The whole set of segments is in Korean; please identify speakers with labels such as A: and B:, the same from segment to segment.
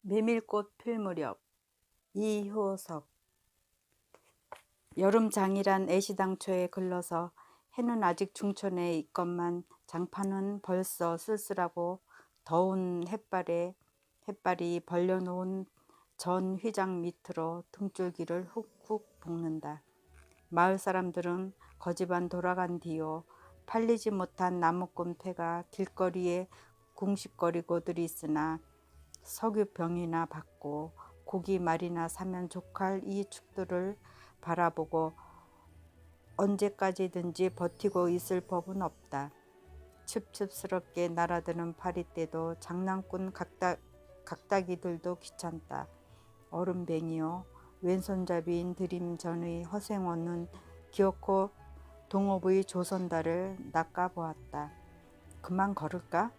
A: 메밀꽃 필 무렵. 이효석. 여름장이란 애시당초에 글러서 해는 아직 중천에 있건만 장판은 벌써 쓸쓸하고 더운 햇발이 벌려놓은 전 휘장 밑으로 등줄기를 훅훅 볶는다. 마을 사람들은 거지반 돌아간 뒤요 팔리지 못한 나무꾼 패가 길거리에 궁식거리고들 있으나 석유병이나 받고 고기 말이나 사면 족할 이 축들을 바라보고 언제까지든지 버티고 있을 법은 없다. 춥춥스럽게 날아드는 파리떼도 장난꾼 각다기들도 귀찮다. 얼음뱅이요 왼손잡이인 드림 전의 허생원은 기어코 동업의 조선달을 낚아보았다. 그만 걸을까?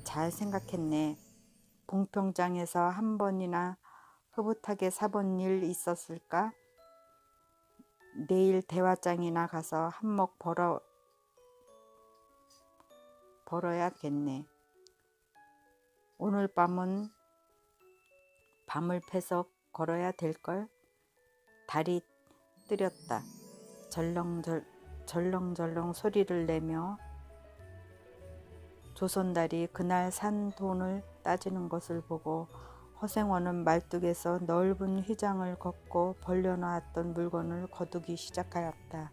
A: 잘 생각했네. 봉평장에서 한 번이나 흐뭇하게 사본 일 있었을까? 내일 대화장이나 가서 한몫 벌어야겠네. 오늘 밤은 밤을 패서 걸어야 될걸? 달이 뜨렸다. 절렁절렁 소리를 내며 조선달이 그날 산 돈을 따지는 것을 보고 허생원은 말뚝에서 넓은 휘장을 걷고 벌려놓았던 물건을 거두기 시작하였다.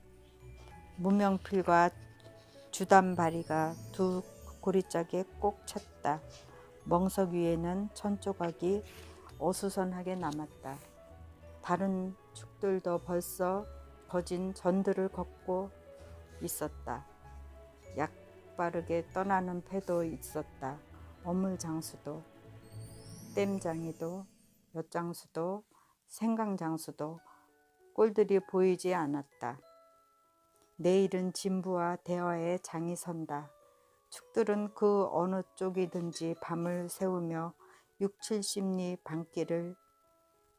A: 무명필과 주단바리가 두 고리짝에 꼭 찼다. 멍석 위에는 천조각이 어수선하게 남았다. 다른 축들도 벌써 거진 전들을 걷고 있었다. 약바르게 떠나는 패도 있었다. 어물장수도 땜장이도 엿장수도 생강장수도 꼴들이 보이지 않았다. 내일은 진부와 대화의 장이 선다. 축들은 그 어느 쪽이든지 밤을 새우며 60-70리 밤길을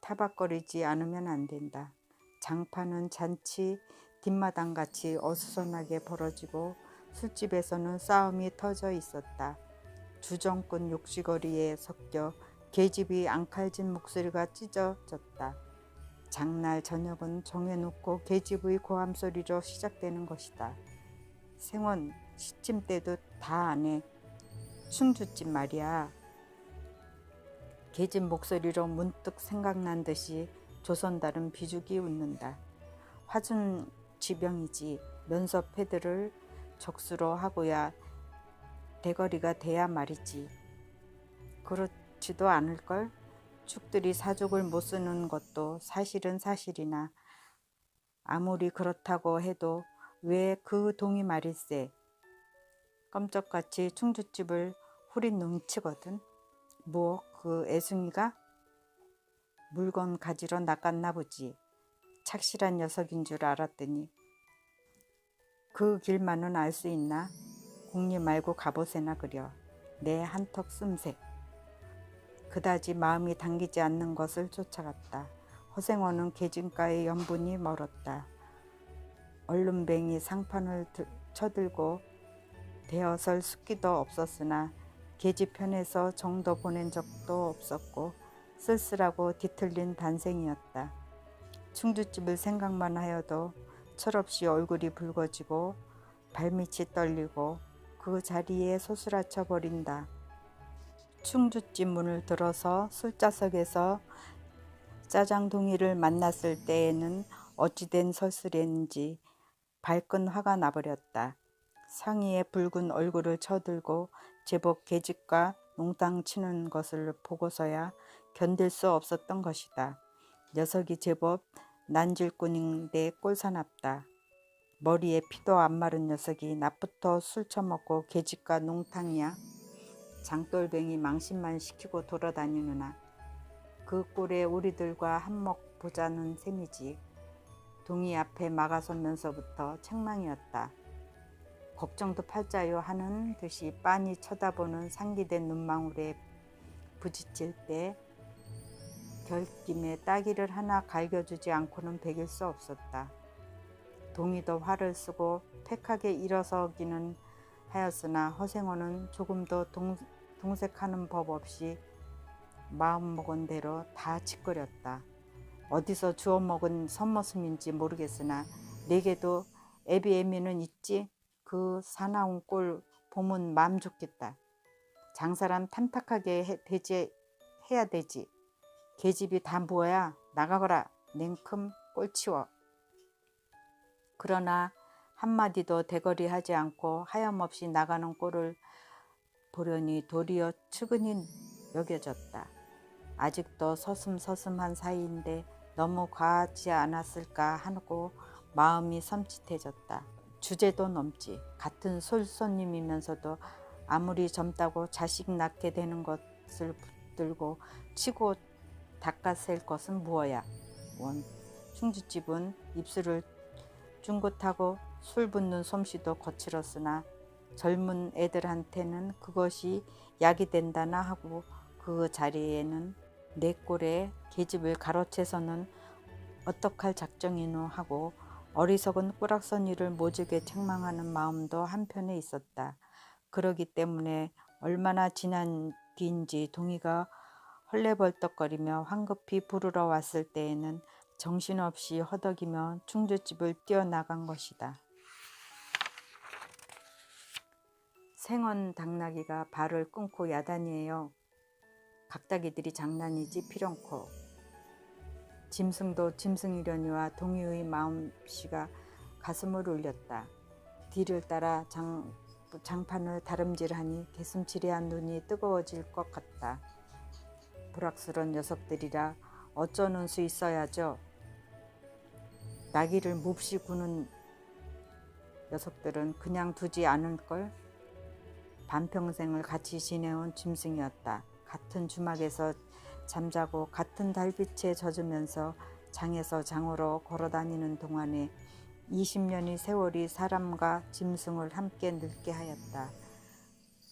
A: 타박거리지 않으면 안 된다. 장판은 잔치 뒷마당같이 어수선하게 벌어지고 술집에서는 싸움이 터져 있었다. 주정꾼 욕시거리에 섞여 계집이 앙칼진 목소리가 찢어졌다. 장날 저녁은 정해놓고 계집의 고함소리로 시작되는 것이다. 생원 시침 때도 다 안 해. 춤주집 말이야. 계집 목소리로 문득 생각난 듯이 조선달은 비죽이 웃는다. 화준 지병이지 면서 패들을 적수로 하고야 대거리가 돼야 말이지. 그렇지도 않을걸? 축들이 사족을 못 쓰는 것도 사실은 사실이나 아무리 그렇다고 해도 왜 그 동이 말일세. 껌쩍같이 충주집을 후린 눈치거든. 뭐 그 애숭이가 물건 가지러 나갔나 보지. 착실한 녀석인 줄 알았더니 그 길만은 알 수 있나? 궁리 말고 갑옷에나 그려. 내 한턱 씀새. 그다지 마음이 당기지 않는 것을 쫓아갔다. 허생원은 계진가의 연분이 멀었다. 얼른뱅이 상판을 쳐들고 대어설 숫기도 없었으나 계집편에서 정도 보낸 적도 없었고 쓸쓸하고 뒤틀린 단생이었다. 충주집을 생각만 하여도 철없이 얼굴이 붉어지고 발밑이 떨리고 그 자리에 소스라쳐 버린다. 충주집 문을 들어서 술자석에서 짜장동이를 만났을 때에는 어찌된 설술인지 발끈 화가 나버렸다. 상의에 붉은 얼굴을 쳐들고 제법 계집과 농땅 치는 것을 보고서야 견딜 수 없었던 것이다. 녀석이 제법 난질꾼인데 꼴사납다. 머리에 피도 안 마른 녀석이 낮부터 술 처먹고 계집과 농탕이야. 장돌뱅이 망신만 시키고 돌아다니느나 그 꼴에 우리들과 한몫 보자는 셈이지. 동이 앞에 막아서면서부터 책망이었다. 걱정도 팔자요 하는 듯이 빤히 쳐다보는 상기된 눈망울에 부딪힐 때 결김에 따기를 하나 갈겨주지 않고는 베길 수 없었다. 동이도 화를 쓰고 팩하게 일어서기는 하였으나 허생원은 조금도 동색하는 법 없이 마음먹은 대로 다 짓거렸다. 어디서 주워먹은 선머슴인지 모르겠으나 내게도 애비애미는 있지. 그 사나운 꼴 보면 마음 좋겠다. 장사람 탐탁하게 해야 되지. 계집이 다 뭐야. 나가거라. 냉큼 꼴치워. 그러나 한마디도 대거리하지 않고 하염없이 나가는 꼴을 보려니 도리어 측은히 여겨졌다. 아직도 서슴서슴한 사이인데 너무 과하지 않았을까 하고 마음이 섬찟해졌다. 주제도 넘지. 같은 솔손님이면서도 아무리 젊다고 자식 낳게 되는 것을 붙들고 치고 닦아셀 것은 무엇야. 원. 충주집은 입술을 쫑긋하고 술 붓는 솜씨도 거칠었으나 젊은 애들한테는 그것이 약이 된다나 하고 그 자리에는 내 꼴에 계집을 가로채서는 어떡할 작정이노 하고 어리석은 꾸락서니를 모질게 책망하는 마음도 한편에 있었다. 그러기 때문에 얼마나 지난 뒤인지 동희가 헐레벌떡거리며 황급히 부르러 왔을 때에는 정신없이 허덕이며 충주집을 뛰어나간 것이다. 생원 당나귀가 발을 끊고 야단이에요. 각다기들이 장난이지 필연코. 짐승도 짐승이려니와 동희의 마음씨가 가슴을 울렸다. 뒤를 따라 장판을 다름질하니 개슴츠레한 눈이 뜨거워질 것 같다. 불악스런 녀석들이라 어쩌는 수 있어야죠. 나귀를 몹시 구는 녀석들은 그냥 두지 않을걸. 반평생을 같이 지내온 짐승이었다. 같은 주막에서 잠자고 같은 달빛에 젖으면서 장에서 장으로 걸어다니는 동안에 20년의 세월이 사람과 짐승을 함께 늙게 하였다.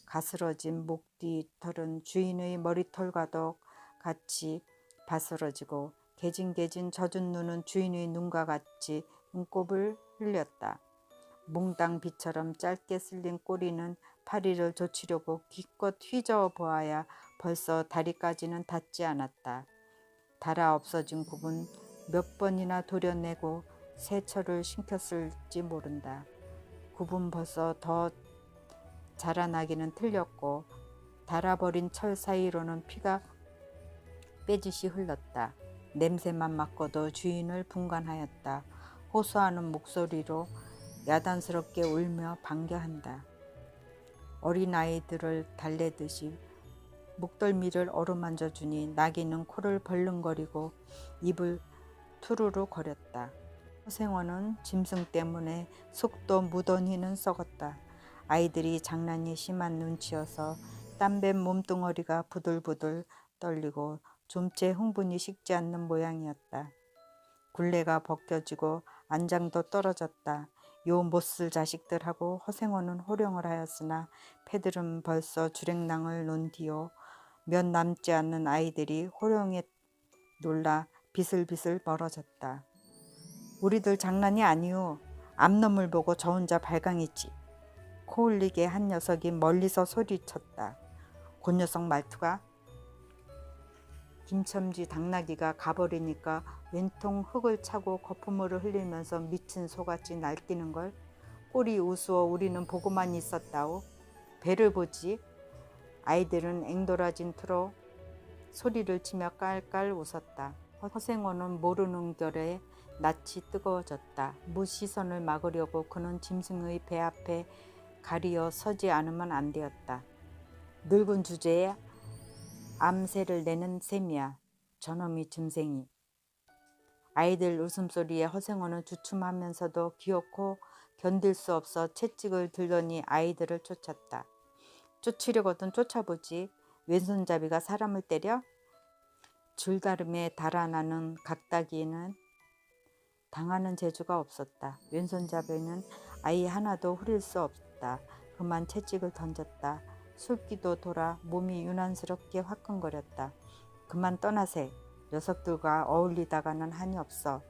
A: 가스러진 목 뒤 털은 주인의 머리털과도 같이 바스러지고 개진개진 젖은 눈은 주인의 눈과 같이 눈곱을 흘렸다. 몽당 비처럼 짧게 쓸린 꼬리는 파리를 좇으려고 기껏 휘저어 보아야 벌써 다리까지는 닿지 않았다. 달아 없어진 굽은 몇 번이나 도려내고 세철을 신켰을지 모른다. 굽은 벌써 더 자라나기는 틀렸고 달아버린 철 사이로는 피가 빼짓이 흘렀다. 냄새만 맡고도 주인을 분간하였다. 호소하는 목소리로 야단스럽게 울며 반겨한다. 어린아이들을 달래듯이 목덜미를 어루만져 주니 나귀는 코를 벌렁거리고 입을 투루루 거렸다. 허생원은 짐승 때문에 속도 무던히는 썩었다. 아이들이 장난이 심한 눈치여서 땀밴 몸뚱어리가 부들부들 떨리고 좀체 흥분이 식지 않는 모양이었다. 굴레가 벗겨지고 안장도 떨어졌다. 요 못쓸 자식들하고 허생원은 호령을 하였으나 패들은 벌써 주랭랑을 놓은 뒤요. 몇 남지 않는 아이들이 호령에 놀라 비슬비슬 멀어졌다. 우리들 장난이 아니오. 암놈을 보고 저 혼자 발광했지. 코 흘리게 한 녀석이 멀리서 소리쳤다. 그 녀석 말투가 김첨지 당나귀가 가버리니까 왼통 흙을 차고 거품물을 흘리면서 미친 소같이 날뛰는걸. 꼴이 우스워 우리는 보고만 있었다오. 배를 보지. 아이들은 앵돌아진 투로 소리를 치며 깔깔 웃었다. 허생원은 모르는 결에 낯이 뜨거워졌다. 무시선을 막으려고 그는 짐승의 배 앞에 가리어 서지 않으면 안 되었다. 늙은 주제에 암새를 내는 셈이야. 저놈이 짐승이. 아이들 웃음소리에 허생원은 주춤하면서도 귀엽고 견딜 수 없어 채찍을 들더니 아이들을 쫓았다. 쫓으려거든 쫓아보지. 왼손잡이가 사람을 때려? 줄다름에 달아나는 각다기는 당하는 재주가 없었다. 왼손잡이는 아이 하나도 후릴 수 없다. 그만 채찍을 던졌다. 술기도 돌아 몸이 유난스럽게 화끈거렸다. 그만 떠나세. 녀석들과 어울리다가는 한이 없어.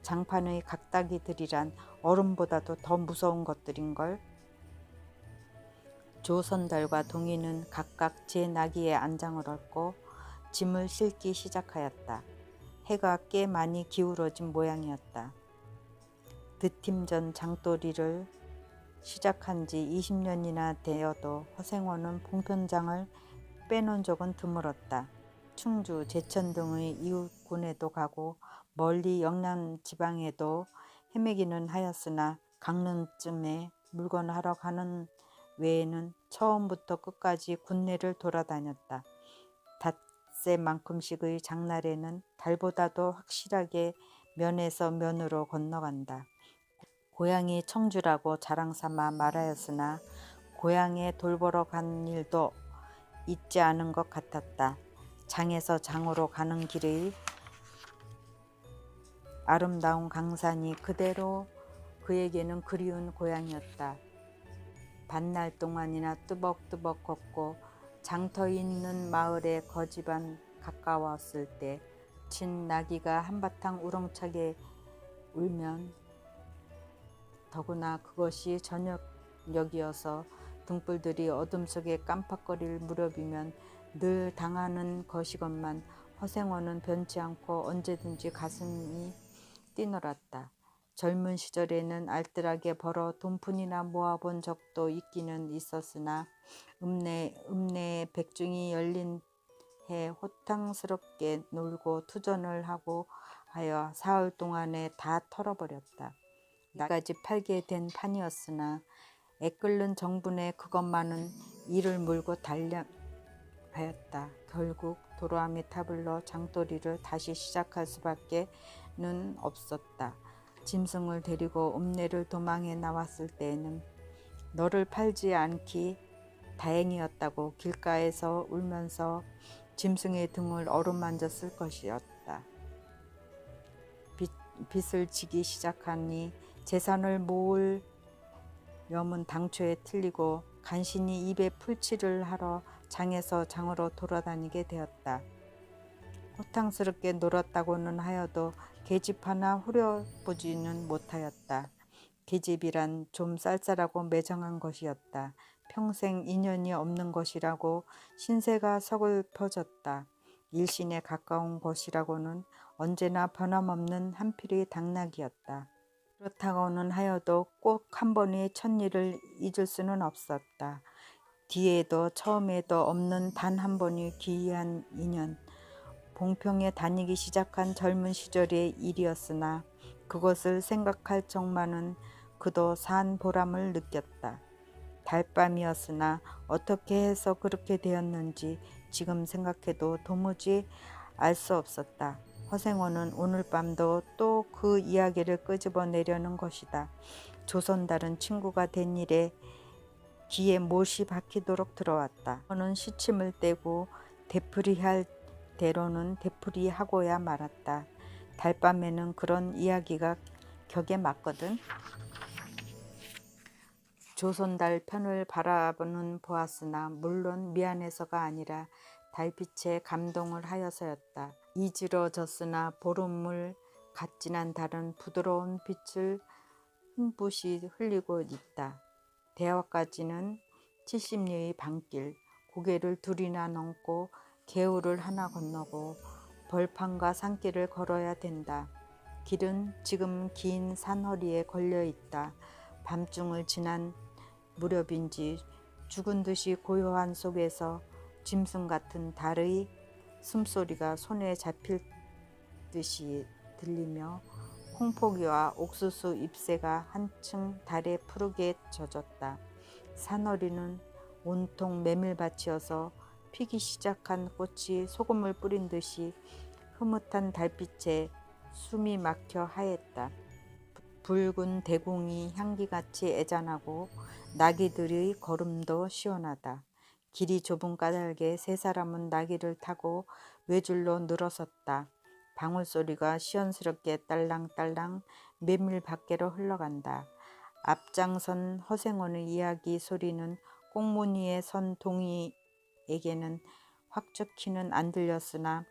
A: 장판의 각다기들이란 어른보다도 더 무서운 것들인걸. 조선달과 동희는 각각 제 나귀의 안장을 얹고 짐을 싣기 시작하였다. 해가 꽤 많이 기울어진 모양이었다. 드팀전 장돌이를 시작한 지 20년이나 되어도 허생원은 봉편장을 빼놓은 적은 드물었다. 충주, 제천 등의 이웃군에도 가고 멀리 영남 지방에도 헤매기는 하였으나 강릉쯤에 물건하러 가는 외에는 처음부터 끝까지 군내를 돌아다녔다. 닷새만큼씩의 장날에는 달보다도 확실하게 면에서 면으로 건너간다. 고향이 청주라고 자랑삼아 말하였으나 고향에 돌보러 간 일도 있지 않은 것 같았다. 장에서 장으로 가는 길의 아름다운 강산이 그대로 그에게는 그리운 고향이었다. 반날 동안이나 뚜벅뚜벅 걷고 장터 있는 마을에 거지반 가까웠을 때 친 나귀가 한바탕 우렁차게 울면, 더구나 그것이 저녁녘이어서 등불들이 어둠 속에 깜빡거릴 무렵이면 늘 당하는 것이건만 허생원은 변치 않고 언제든지 가슴이 뛰놀았다. 젊은 시절에는 알뜰하게 벌어 돈푼이나 모아본 적도 있기는 있었으나 읍내에 백중이 열린 해 호탕스럽게 놀고 투전을 하고 하여 사흘 동안에 다 털어버렸다. 나까지 팔게 된 판이었으나 애끓는 정분에 그것만은 이를 물고 달려하였다. 결국 도로아미 타블로 장돌이를 다시 시작할 수밖에는 없었다. 짐승을 데리고 읍내를 도망해 나왔을 때에는 너를 팔지 않기 다행이었다고 길가에서 울면서 짐승의 등을 어루만졌을 것이었다. 빚을 지기 시작하니 재산을 모을 염은 당초에 틀리고 간신히 입에 풀칠을 하러 장에서 장으로 돌아다니게 되었다. 호탕스럽게 놀았다고는 하여도 계집 하나 후려보지는 못하였다. 계집이란 좀 쌀쌀하고 매정한 것이었다. 평생 인연이 없는 것이라고 신세가 서글퍼졌다. 일신에 가까운 것이라고는 언제나 변함없는 한필의 당나귀였다. 그렇다고는 하여도 꼭 한 번의 첫일을 잊을 수는 없었다. 뒤에도 처음에도 없는 단 한 번의 기이한 인연. 봉평에 다니기 시작한 젊은 시절의 일이었으나 그것을 생각할 적만은 그도 산 보람을 느꼈다. 달밤이었으나 어떻게 해서 그렇게 되었는지 지금 생각해도 도무지 알 수 없었다. 허생원은 오늘 밤도 또 그 이야기를 끄집어내려는 것이다. 조선달은 친구가 된 일에 귀에 못이 박히도록 들어왔다. 저는 시침을 떼고 되풀이할 대로는 되풀이하고야 말았다. 달밤에는 그런 이야기가 격에 맞거든. 조선달 편을 바라보는 보았으나 물론 미안해서가 아니라 달빛에 감동을 하여서였다. 이지러졌으나 보름물 갓진한 달은 부드러운 빛을 흠붓이 흘리고 있다. 대화까지는 70리의 밤길, 고개를 둘이나 넘고 개울을 하나 건너고 벌판과 산길을 걸어야 된다. 길은 지금 긴 산허리에 걸려 있다. 밤중을 지난 무렵인지 죽은 듯이 고요한 속에서 짐승 같은 달의 숨소리가 손에 잡힐 듯이 들리며 콩포기와 옥수수 잎새가 한층 달에 푸르게 젖었다. 산허리는 온통 메밀밭이어서 피기 시작한 꽃이 소금을 뿌린 듯이 흐뭇한 달빛에 숨이 막혀 하였다. 붉은 대궁이 향기같이 애잔하고 나귀들의 걸음도 시원하다. 길이 좁은 까닭에 세 사람은 나귀를 타고 외줄로 늘어섰다. 방울소리가 시원스럽게 딸랑딸랑 메밀 밖으로 흘러간다. 앞장선 허생원의 이야기 소리는 꽁무니에 선 동이에게는 확적히는 안 들렸으나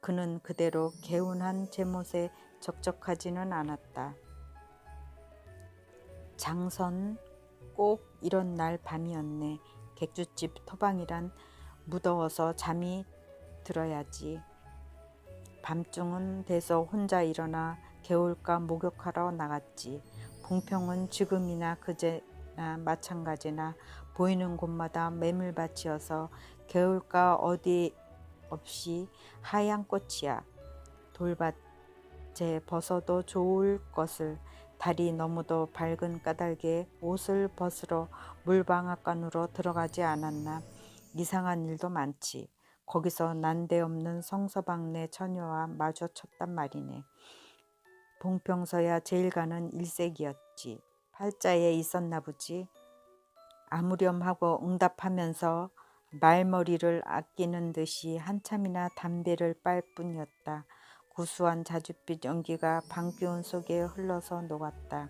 A: 그는 그대로 개운한 제못에 적적하지는 않았다. 장선 꼭 이런 날 밤이었네. 객주집 토방이란 무더워서 잠이 들어야지. 밤중은 돼서 혼자 일어나 개울가 목욕하러 나갔지. 봉평은 지금이나 그제나 마찬가지나 보이는 곳마다 메밀밭이어서 개울가 어디 없이 하얀 꽃이야. 돌밭에 벗어도 좋을 것을 달이 너무도 밝은 까닭에 옷을 벗으러 물방앗간으로 들어가지 않았나. 이상한 일도 많지. 거기서 난데없는 성서방네 처녀와 마주쳤단 말이네. 봉평서야 제일 가는 일색이었지. 팔자에 있었나 보지. 아무렴하고 응답하면서 말머리를 아끼는 듯이 한참이나 담배를 빨 뿐이었다. 구수한 자줏빛 연기가 방기운 속에 흘러서 녹았다.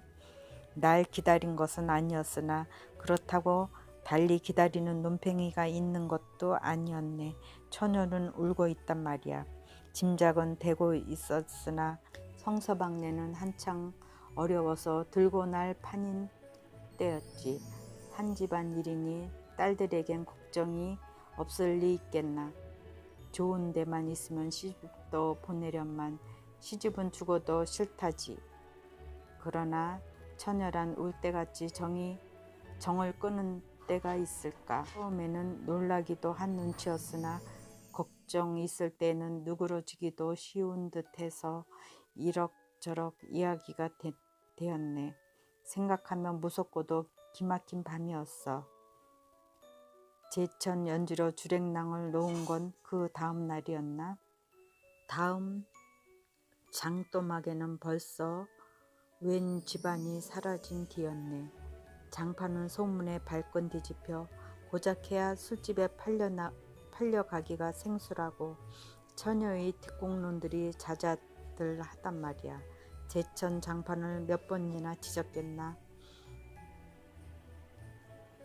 A: 날 기다린 것은 아니었으나 그렇다고 달리 기다리는 논팽이가 있는 것도 아니었네. 처녀는 울고 있단 말이야. 짐작은 되고 있었으나 성서방네는 한창 어려워서 들고 날 판인 때였지. 한 집안 일이니 딸들에겐 걱정이 없을 리 있겠나. 좋은 데만 있으면 시집도 보내련만 시집은 죽어도 싫다지. 그러나 처녀란 울때같이 정을 끄는 때가 있을까. 처음에는 놀라기도 한 눈치였으나 걱정 있을 때는 누그러지기도 쉬운 듯해서 이럭저럭 이야기가 되었네. 생각하면 무섭고도 기막힌 밤이었어. 제천 연주로 주랭랑을 놓은 건 그 다음 날이었나? 다음 장또막에는 벌써 웬 집안이 사라진 뒤였네. 장파는 소문에 발권 뒤집혀 고작해야 술집에 팔려가기가 생수라고 처녀의 뒷공론들이 자자들 하단 말이야. 제천 장판을 몇 번이나 뒤졌겠나.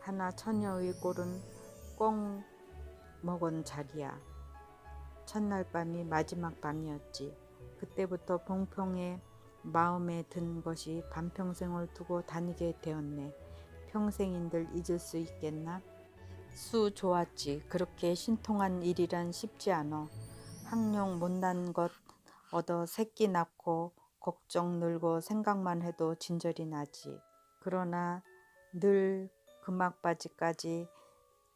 A: 하나 처녀의 꼴은 꽁 먹은 자리야. 첫날 밤이 마지막 밤이었지. 그때부터 봉평의 마음에 든 것이 반평생을 두고 다니게 되었네. 평생인들 잊을 수 있겠나? 수 좋았지. 그렇게 신통한 일이란 쉽지 않어. 학령 못난 것 얻어 새끼 낳고 걱정 늘고 생각만 해도 진절이 나지. 그러나 늘 금악바지까지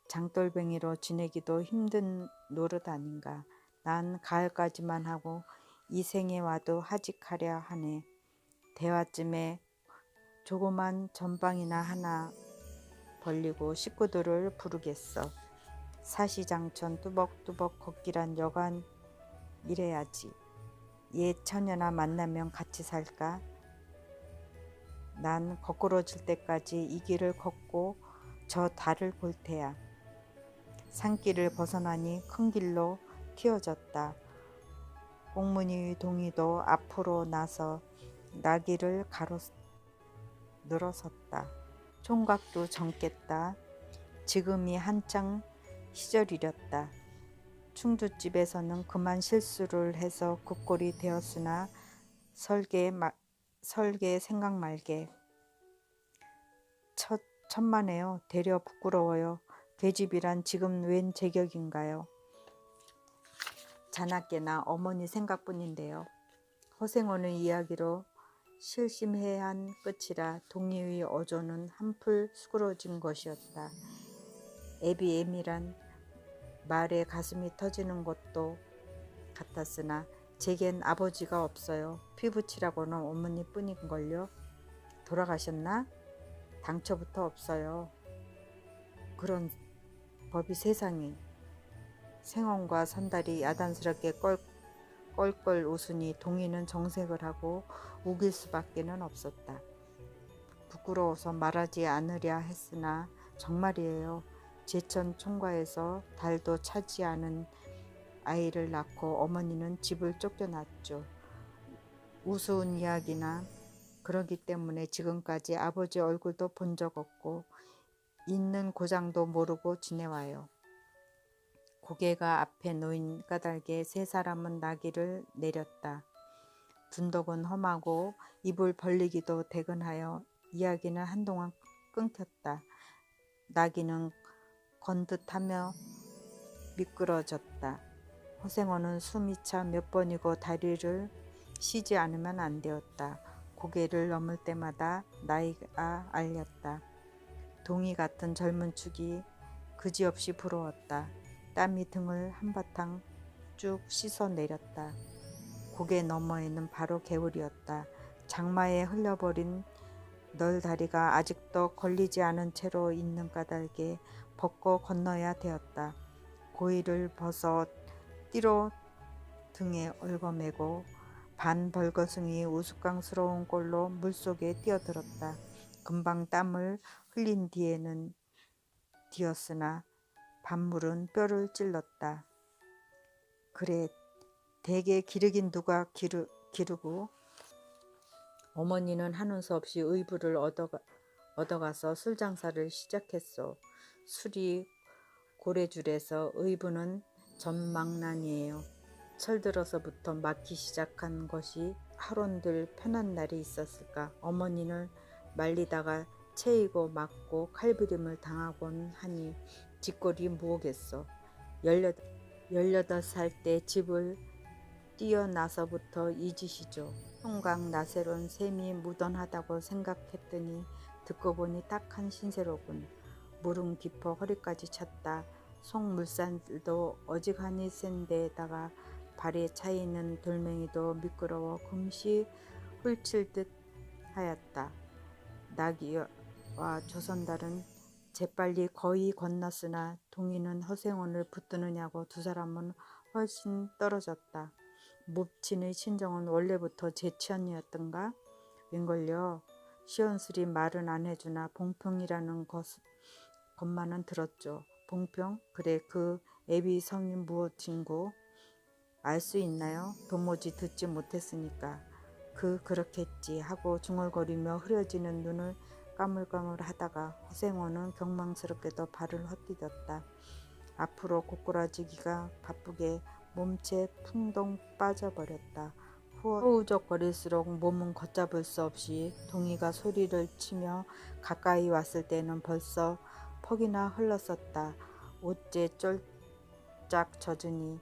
A: 장돌뱅이로 지내기도 힘든 노릇 아닌가. 난 가을까지만 하고 이 생에 와도 하직하려 하네. 대화쯤에 조그만 전방이나 하나 벌리고 식구들을 부르겠어. 사시장천 뚜벅뚜벅 걷기란 여간 이래야지. 옛 처녀나 만나면 같이 살까? 난 거꾸러질 때까지 이 길을 걷고 저 달을 볼 테야. 산길을 벗어나니 큰 길로 튀어졌다. 꽁무니 동이도 앞으로 나서 나귀를 늘어섰다. 총각도 젊겠다. 지금이 한창 시절이렸다. 충주집에서는 그만 실수를 해서 그 꼴이 되었으나 설계 생각 말게. 천만에요. 되려 부끄러워요. 계집이란 지금 웬 제격인가요? 자나깨나 어머니 생각뿐인데요. 허생원의 이야기로 실심해한 끝이라 동의의 어조는 한풀 수그러진 것이었다. 애비애미란 말에 가슴이 터지는 것도 같았으나 제겐 아버지가 없어요. 피부치라고는 어머니뿐인걸요. 돌아가셨나? 당초부터 없어요. 그런 법이 세상에. 생원과 선달이 야단스럽게 껄껄 웃으니 동이는 정색을 하고 우길 수밖에는 없었다. 부끄러워서 말하지 않으랴 했으나 정말이에요. 제천 총괄에서 달도 차지 않은 아이를 낳고 어머니는 집을 쫓겨났죠. 우스운 이야기나 그러기 때문에 지금까지 아버지 얼굴도 본 적 없고 있는 고장도 모르고 지내와요. 고개가 앞에 놓인 까닭에 세 사람은 나귀를 내렸다. 둔덕은 험하고 입을 벌리기도 대근하여 이야기는 한동안 끊겼다. 나귀는 건듯하며 미끄러졌다. 허생원은 숨이 차 몇 번이고 다리를 쉬지 않으면 안 되었다. 고개를 넘을 때마다 나이가 알렸다. 동이 같은 젊은 축이 그지없이 부러웠다. 땀이 등을 한바탕 쭉 씻어내렸다. 고개 너머에는 바로 개울이었다. 장마에 흘려버린 널다리가 아직도 걸리지 않은 채로 있는 까닭에 벗고 건너야 되었다. 고이를 벗어 띠로 등에 얽어매고 반벌거숭이 우스꽝스러운 꼴로 물속에 뛰어들었다. 금방 땀을 흘린 뒤에는 뒤었으나 반물은 뼈를 찔렀다. 그래, 대개 기르긴 누가 기르고. 어머니는 하는 수 없이 의부를 얻어가서 술 장사를 시작했소. 술이 고래줄에서 의부는 전망난이에요. 철들어서부터 막기 시작한 것이 하론들 편한 날이 있었을까. 어머니를 말리다가 채이고 맞고 칼부림을 당하곤 하니 뒷골이 무엇겠소. 18살 때 집을 뛰어나서부터 이 짓이죠. 총각 나세론 셈이 무던하다고 생각했더니 듣고 보니 딱한 신세로군. 물은 깊어 허리까지 찼다. 속물살도 어지간히 센 데다가 발에 차이는 돌멩이도 미끄러워 금시 훌칠 듯 하였다. 나기와 조선달은 재빨리 거의 건넜으나 동이는 허생원을 붙드느냐고 두 사람은 훨씬 떨어졌다. 몹친의 친정은 원래부터 제천이었던가? 웬걸요. 시원스리 말은 안 해주나 봉평이라는 것만은 들었죠. 봉평? 그래, 그 애비 성이 무엇인고? 알 수 있나요? 도무지 듣지 못했으니까. 그렇겠지 하고 중얼거리며 흐려지는 눈을 까물까물 하다가 허생원은 경망스럽게도 발을 헛디뎠다. 앞으로 고꾸라지기가 바쁘게 몸체 풍덩 빠져버렸다. 허우적거릴수록 몸은 걷잡을 수 없이 동이가 소리를 치며 가까이 왔을 때는 벌써 퍽이나 흘렀었다. 옷째 쫄짝 젖으니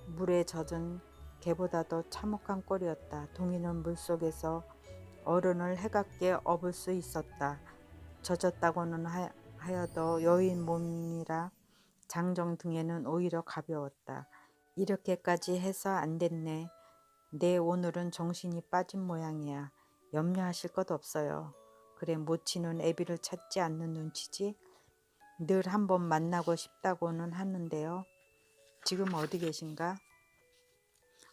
A: 물에 젖은 개보다도 참혹한 꼴이었다. 동이는 물속에서 어른을 해갑게 업을 수 있었다. 젖었다고는 하여도 여인 몸이라 장정 등에는 오히려 가벼웠다. 이렇게까지 해서 안 됐네. 내 오늘은 정신이 빠진 모양이야. 염려하실 것 없어요. 그래, 모치는 애비를 찾지 않는 눈치지. 늘 한번 만나고 싶다고는 하는데요. 지금 어디 계신가?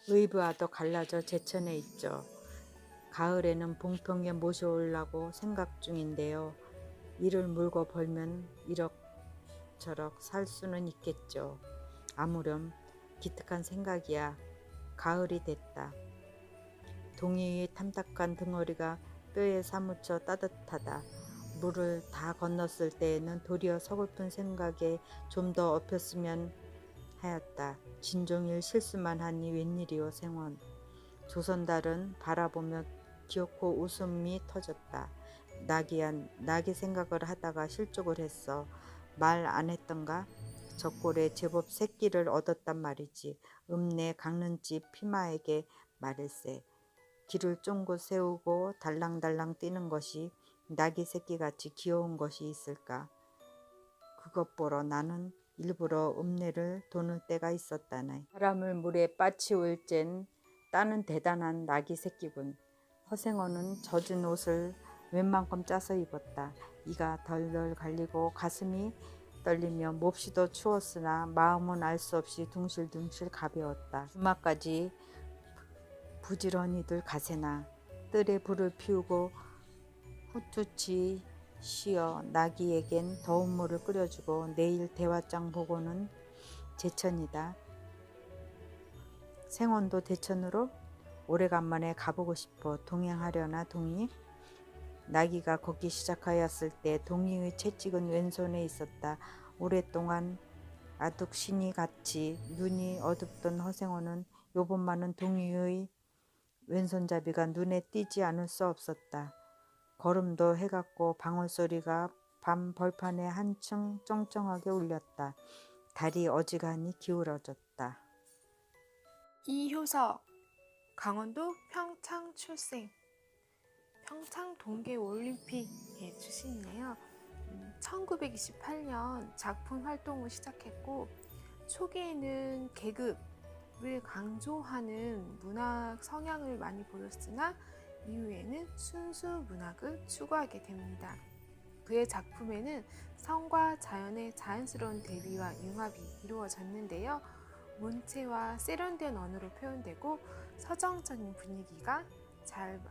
A: 의부와도 갈라져 제천에 있죠. 가을에는 봉평에 모셔오려고 생각 중인데요. 이를 물고 벌면 이럭저럭 살 수는 있겠죠. 아무렴 기특한 생각이야. 가을이 됐다. 동이의 탐탁한 등허리가 뼈에 사무쳐 따뜻하다. 물을 다 건넜을 때에는 도리어 서글픈 생각에 좀 더 엎였으면 하였다. 진종일 실수만 하니 웬일이오 생원. 조선달은 바라보며 기어코 웃음이 터졌다. 나기 생각을 하다가 실족을 했어. 말 안 했던가? 저 꼴에 제법 새끼를 얻었단 말이지. 읍내 강릉집 피마에게 말일세. 길을 쫑긋 세우고 달랑달랑 뛰는 것이 나기 새끼같이 귀여운 것이 있을까? 그것 보러 나는 일부러 읍내를 도는 때가 있었다네. 사람을 물에 빠치울 젠 따는 대단한 나기 새끼군. 허생어는 젖은 옷을 웬만큼 짜서 입었다. 이가 덜덜 갈리고 가슴이 떨리며 몹시도 추웠으나 마음은 알 수 없이 둥실둥실 가벼웠다. 주마까지 부지런히들 가세나. 뜰에 불을 피우고 후투치 쉬어 나기에겐 더운 물을 끓여주고 내일 대화장 보고는 제천이다. 생원도 대천으로? 오래간만에 가보고 싶어. 동행하려나 동이? 나기가 걷기 시작하였을 때 동이의 채찍은 왼손에 있었다. 오랫동안 아둑신이 같이 눈이 어둡던 허생원은 요번만은 동이의 왼손잡이가 눈에 띄지 않을 수 없었다. 걸음도 해갔고 방울소리가 밤 벌판에 한층 쩡쩡하게 울렸다. 달이 어지간히 기울어졌다.
B: 이효석, 강원도 평창 출생, 평창 동계올림픽의 출신이에요. 1928년 작품 활동을 시작했고 초기에는 계급을 강조하는 문학 성향을 많이 보였으나 이후에는 순수 문학을 추구하게 됩니다. 그의 작품에는 성과 자연의 자연스러운 대비와 융합이 이루어졌는데요. 문체와 세련된 언어로 표현되고 서정적인 분위기가 잘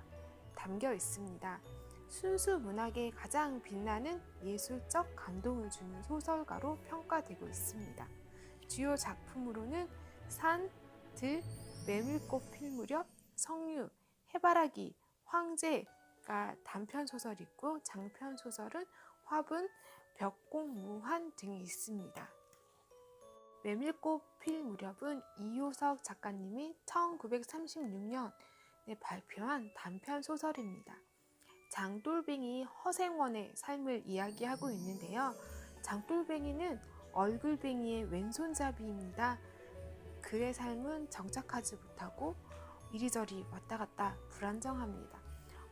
B: 담겨 있습니다. 순수 문학에 가장 빛나는 예술적 감동을 주는 소설가로 평가되고 있습니다. 주요 작품으로는 산, 들, 메밀꽃 필 무렵, 성류, 해바라기, 황제가 단편 소설이고 장편 소설은 화분, 벽공무한 등이 있습니다. 메밀꽃 필 무렵은 이효석 작가님이 1936년에 발표한 단편 소설입니다. 장돌뱅이 허생원의 삶을 이야기하고 있는데요. 장돌뱅이는 얼굴뱅이의 왼손잡이입니다. 그의 삶은 정착하지 못하고 이리저리 왔다 갔다 불안정합니다.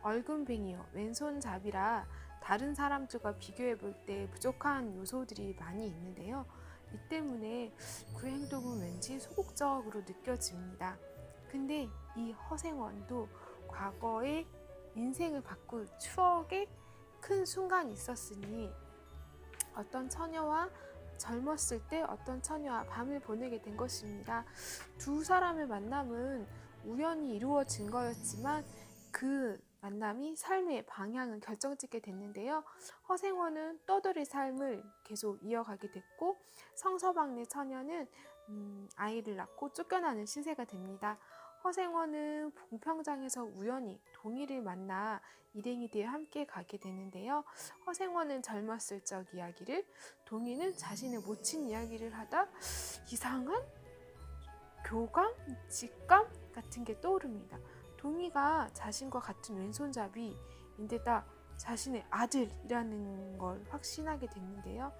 B: 얼굴뱅이요, 왼손잡이라 다른 사람들과 비교해 볼 때 부족한 요소들이 많이 있는데요. 이 때문에 그의 행동은 왠지 소극적으로 느껴집니다. 근데 이 허생원도 과거의 인생을 바꿀 추억의 큰 순간이 있었으니 어떤 처녀와 젊었을 때 어떤 처녀와 밤을 보내게 된 것입니다. 두 사람의 만남은 우연히 이루어진 거였지만 그 만남이 삶의 방향을 결정짓게 됐는데요. 허생원은 떠돌이 삶을 계속 이어가게 됐고 성서방네 처녀는 아이를 낳고 쫓겨나는 신세가 됩니다. 허생원은 봉평장에서 우연히 동희를 만나 일행이 되어 함께 가게 되는데요. 허생원은 젊었을 적 이야기를, 동희는 자신의 모친 이야기를 하다 이상한 교감, 직감 같은 게 떠오릅니다. 동희가 자신과 같은 왼손잡이인데다 자신의 아들이라는 걸 확신하게 됐는데요.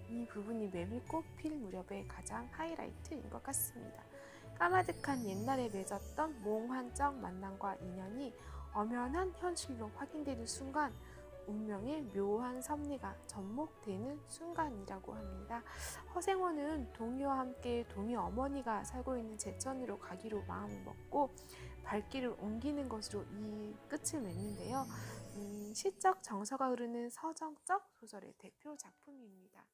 B: 이 부분이 메밀꽃 필 무렵의 가장 하이라이트인 것 같습니다. 까마득한 옛날에 맺었던 몽환적 만남과 인연이 엄연한 현실로 확인되는 순간 운명의 묘한 섭리가 접목되는 순간이라고 합니다. 허생원은 동희와 함께 동희 어머니가 살고 있는 제천으로 가기로 마음을 먹고 발길을 옮기는 것으로 이 끝을 맺는데요. 시적 정서가 흐르는 서정적 소설의 대표 작품입니다.